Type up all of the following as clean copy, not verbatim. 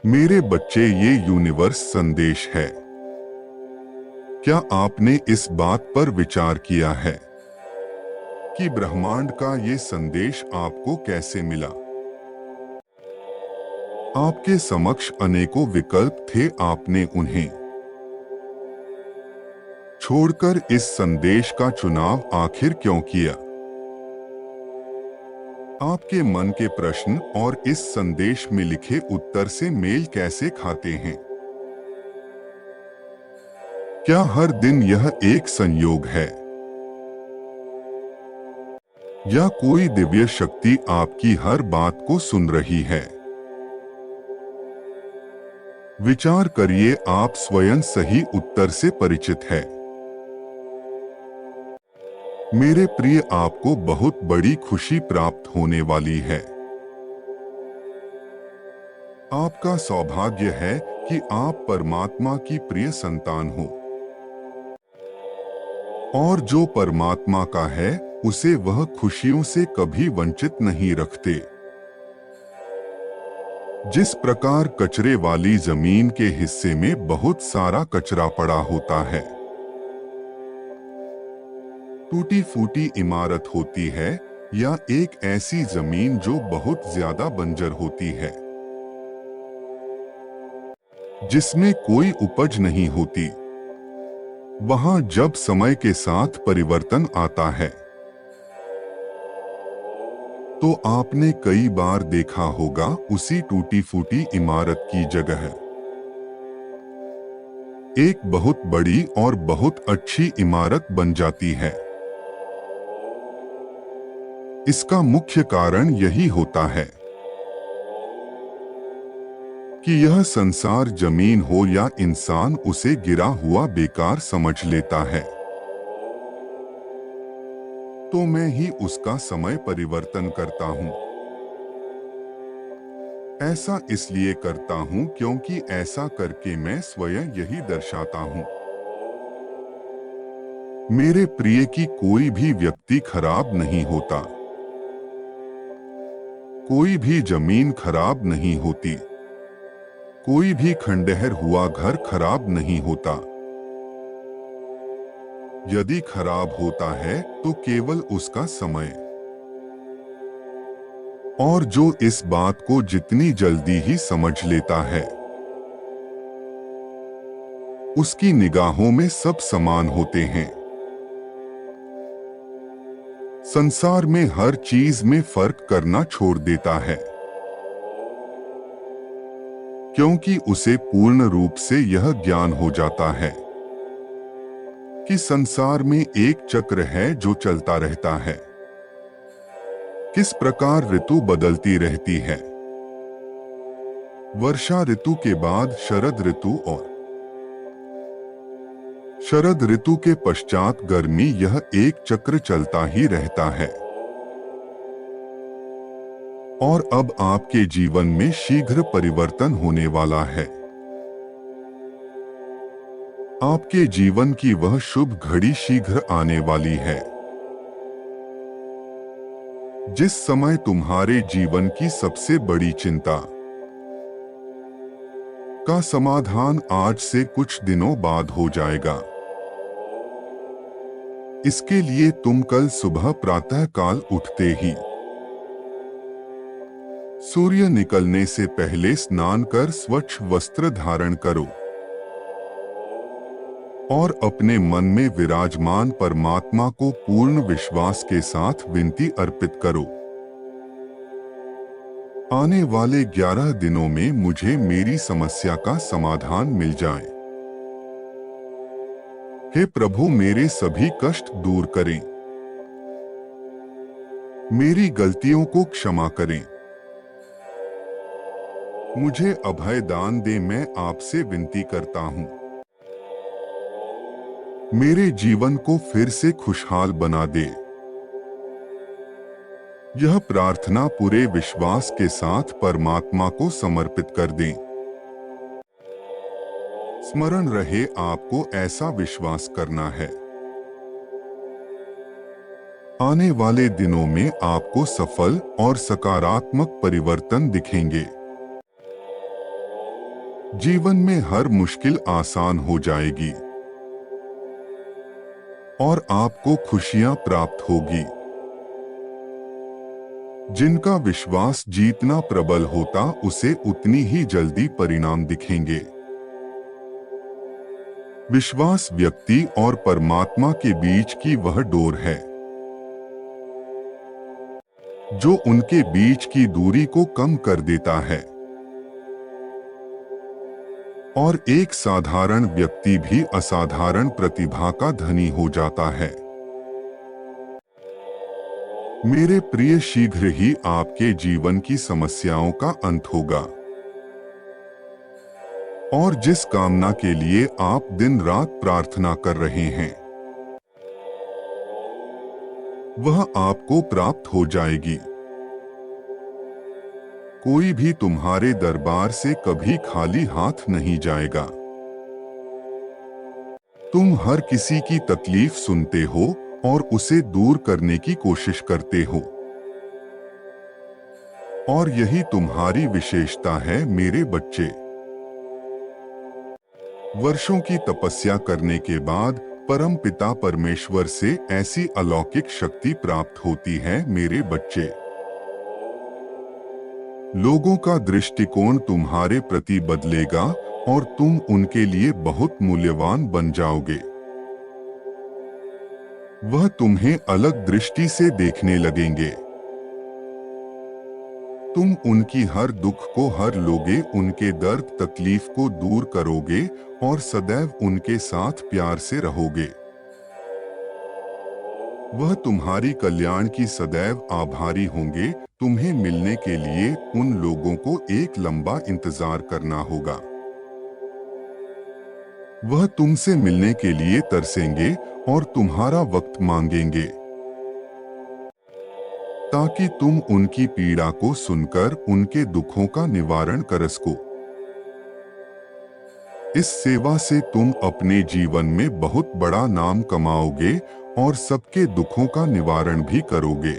मेरे बच्चे, ये यूनिवर्स संदेश है। क्या आपने इस बात पर विचार किया है कि ब्रह्मांड का ये संदेश आपको कैसे मिला? आपके समक्ष अनेकों विकल्प थे, आपने उन्हें छोड़कर इस संदेश का चुनाव आखिर क्यों किया? आपके मन के प्रश्न और इस संदेश में लिखे उत्तर से मेल कैसे खाते हैं? क्या हर दिन यह एक संयोग है या कोई दिव्य शक्ति आपकी हर बात को सुन रही है? विचार करिए, आप स्वयं सही उत्तर से परिचित है। मेरे प्रिय, आपको बहुत बड़ी खुशी प्राप्त होने वाली है। आपका सौभाग्य है कि आप परमात्मा की प्रिय संतान हो, और जो परमात्मा का है उसे वह खुशियों से कभी वंचित नहीं रखते। जिस प्रकार कचरे वाली जमीन के हिस्से में बहुत सारा कचरा पड़ा होता है, टूटी फूटी इमारत होती है, या एक ऐसी जमीन जो बहुत ज्यादा बंजर होती है, जिसमें कोई उपज नहीं होती, वहां जब समय के साथ परिवर्तन आता है तो आपने कई बार देखा होगा उसी टूटी फूटी इमारत की जगह एक बहुत बड़ी और बहुत अच्छी इमारत बन जाती है। इसका मुख्य कारण यही होता है कि यह संसार जमीन हो या इंसान उसे गिरा हुआ बेकार समझ लेता है, तो मैं ही उसका समय परिवर्तन करता हूं। ऐसा इसलिए करता हूं क्योंकि ऐसा करके मैं स्वयं यही दर्शाता हूं, मेरे प्रिय, की कोई भी व्यक्ति खराब नहीं होता, कोई भी जमीन खराब नहीं होती, कोई भी खंडहर हुआ घर खराब नहीं होता। यदि खराब होता है तो केवल उसका समय, और जो इस बात को जितनी जल्दी ही समझ लेता है, उसकी निगाहों में सब समान होते हैं। संसार में हर चीज में फर्क करना छोड़ देता है, क्योंकि उसे पूर्ण रूप से यह ज्ञान हो जाता है कि संसार में एक चक्र है जो चलता रहता है। किस प्रकार ऋतु बदलती रहती है, वर्षा ऋतु के बाद शरद ऋतु और शरद ऋतु के पश्चात गर्मी, यह एक चक्र चलता ही रहता है। और अब आपके जीवन में शीघ्र परिवर्तन होने वाला है। आपके जीवन की वह शुभ घड़ी शीघ्र आने वाली है, जिस समय तुम्हारे जीवन की सबसे बड़ी चिंता का समाधान आज से कुछ दिनों बाद हो जाएगा। इसके लिए तुम कल सुबह प्रातः काल उठते ही सूर्य निकलने से पहले स्नान कर स्वच्छ वस्त्र धारण करो और अपने मन में विराजमान परमात्मा को पूर्ण विश्वास के साथ विनती अर्पित करो, आने वाले 11 दिनों में मुझे मेरी समस्या का समाधान मिल जाए। हे प्रभु, मेरे सभी कष्ट दूर करें, मेरी गलतियों को क्षमा करें, मुझे अभय दान दे, मैं आपसे विनती करता हूं। मेरे जीवन को फिर से खुशहाल बना दे। यह प्रार्थना पूरे विश्वास के साथ परमात्मा को समर्पित कर दें। स्मरण रहे, आपको ऐसा विश्वास करना है, आने वाले दिनों में आपको सफल और सकारात्मक परिवर्तन दिखेंगे। जीवन में हर मुश्किल आसान हो जाएगी और आपको खुशियां प्राप्त होगी। जिनका विश्वास जीतना प्रबल होता उसे उतनी ही जल्दी परिणाम दिखेंगे। विश्वास व्यक्ति और परमात्मा के बीच की वह डोर है जो उनके बीच की दूरी को कम कर देता है और एक साधारण व्यक्ति भी असाधारण प्रतिभा का धनी हो जाता है। मेरे प्रिय, शीघ्र ही आपके जीवन की समस्याओं का अंत होगा और जिस कामना के लिए आप दिन रात प्रार्थना कर रहे हैं वह आपको प्राप्त हो जाएगी। कोई भी तुम्हारे दरबार से कभी खाली हाथ नहीं जाएगा। तुम हर किसी की तकलीफ सुनते हो और उसे दूर करने की कोशिश करते हो और यही तुम्हारी विशेषता है मेरे बच्चे। वर्षों की तपस्या करने के बाद परम पिता परमेश्वर से ऐसी अलौकिक शक्ति प्राप्त होती है मेरे बच्चे। लोगों का दृष्टिकोण तुम्हारे प्रति बदलेगा और तुम उनके लिए बहुत मूल्यवान बन जाओगे। वह तुम्हें अलग दृष्टि से देखने लगेंगे। तुम उनकी हर दुख को हर लोगे, उनके दर्द तकलीफ को दूर करोगे और सदैव उनके साथ प्यार से रहोगे। वह तुम्हारी कल्याण की सदैव आभारी होंगे। तुम्हें मिलने के लिए उन लोगों को एक लंबा इंतजार करना होगा। वह तुमसे मिलने के लिए तरसेंगे और तुम्हारा वक्त मांगेंगे ताकि तुम उनकी पीड़ा को सुनकर उनके दुखों का निवारण कर सको। इस सेवा से तुम अपने जीवन में बहुत बड़ा नाम कमाओगे और सबके दुखों का निवारण भी करोगे।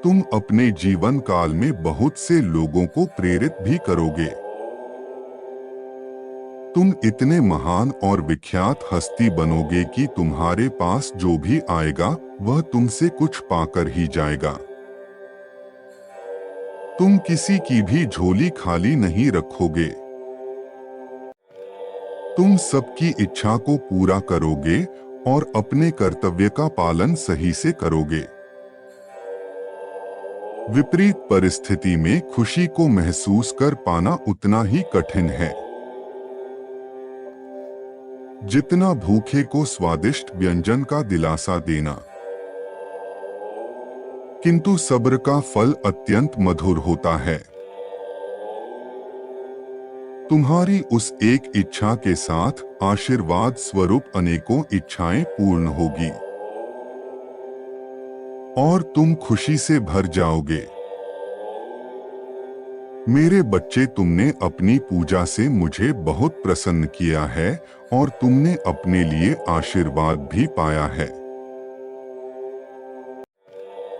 तुम अपने जीवन काल में बहुत से लोगों को प्रेरित भी करोगे। तुम इतने महान और विख्यात हस्ती बनोगे कि तुम्हारे पास जो भी आएगा वह तुमसे कुछ पाकर ही जाएगा। तुम किसी की भी झोली खाली नहीं रखोगे। तुम सबकी इच्छा को पूरा करोगे और अपने कर्तव्य का पालन सही से करोगे। विपरीत परिस्थिति में खुशी को महसूस कर पाना उतना ही कठिन है जितना भूखे को स्वादिष्ट व्यंजन का दिलासा देना। किंतु सब्र का फल अत्यंत मधुर होता है। तुम्हारी उस एक इच्छा के साथ आशीर्वाद स्वरूप अनेकों इच्छाएं पूर्ण होगी और तुम खुशी से भर जाओगे। मेरे बच्चे, तुमने अपनी पूजा से मुझे बहुत प्रसन्न किया है और तुमने अपने लिए आशीर्वाद भी पाया है।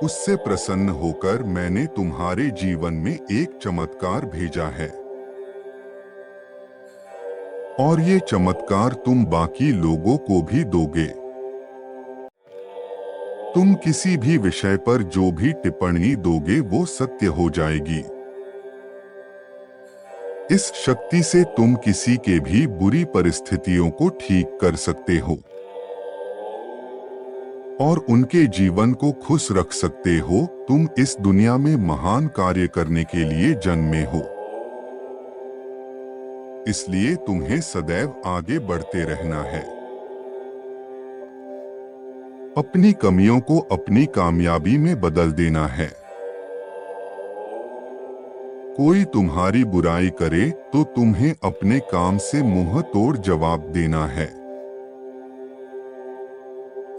उससे प्रसन्न होकर मैंने तुम्हारे जीवन में एक चमत्कार भेजा है और ये चमत्कार तुम बाकी लोगों को भी दोगे। तुम किसी भी विषय पर जो भी टिप्पणी दोगे वो सत्य हो जाएगी। इस शक्ति से तुम किसी के भी बुरी परिस्थितियों को ठीक कर सकते हो और उनके जीवन को खुश रख सकते हो। तुम इस दुनिया में महान कार्य करने के लिए जन्मे हो, इसलिए तुम्हें सदैव आगे बढ़ते रहना है। अपनी कमियों को अपनी कामयाबी में बदल देना है। कोई तुम्हारी बुराई करे तो तुम्हें अपने काम से मुंह तोड़ जवाब देना है।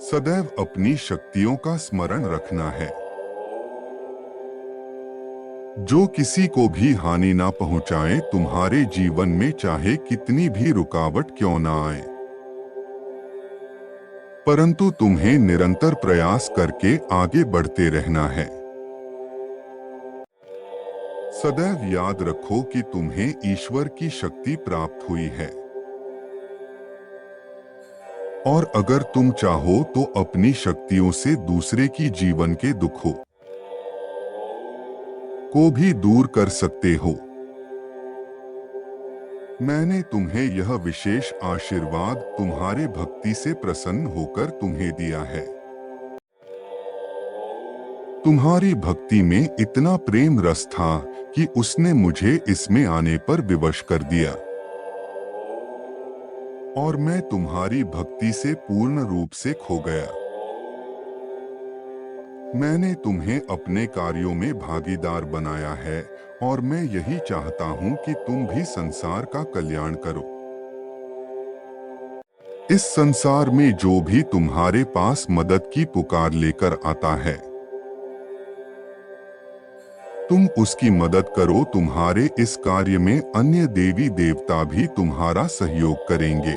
सदैव अपनी शक्तियों का स्मरण रखना है। जो किसी को भी हानि ना पहुंचाए तुम्हारे जीवन में, चाहे कितनी भी रुकावट क्यों ना आए, परंतु तुम्हें निरंतर प्रयास करके आगे बढ़ते रहना है। सदैव याद रखो कि तुम्हें ईश्वर की शक्ति प्राप्त हुई है, और अगर तुम चाहो तो अपनी शक्तियों से दूसरे की जीवन के दुखों को भी दूर कर सकते हो। मैंने तुम्हें यह विशेष आशीर्वाद तुम्हारे भक्ति से प्रसन्न होकर तुम्हें दिया है। तुम्हारी भक्ति में इतना प्रेम रस था कि उसने मुझे इसमें आने पर विवश कर दिया, और मैं तुम्हारी भक्ति से पूर्ण रूप से खो गया। मैंने तुम्हें अपने कार्यों में भागीदार बनाया है, और मैं यही चाहता हूं कि तुम भी संसार का कल्याण करो। इस संसार में जो भी तुम्हारे पास मदद की पुकार लेकर आता है, तुम उसकी मदद करो। तुम्हारे इस कार्य में अन्य देवी देवता भी तुम्हारा सहयोग करेंगे।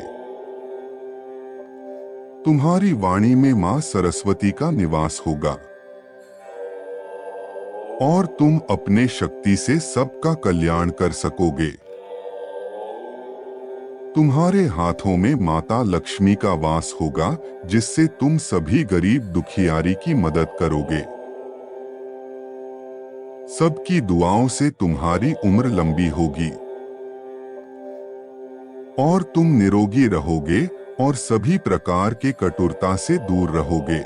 तुम्हारी वाणी में मां सरस्वती का निवास होगा, और तुम अपने शक्ति से सबका कल्याण कर सकोगे। तुम्हारे हाथों में माता लक्ष्मी का वास होगा, जिससे तुम सभी गरीब दुखियारी की मदद करोगे। सबकी दुआओं से तुम्हारी उम्र लंबी होगी, और तुम निरोगी रहोगे और सभी प्रकार के कटुरता से दूर रहोगे।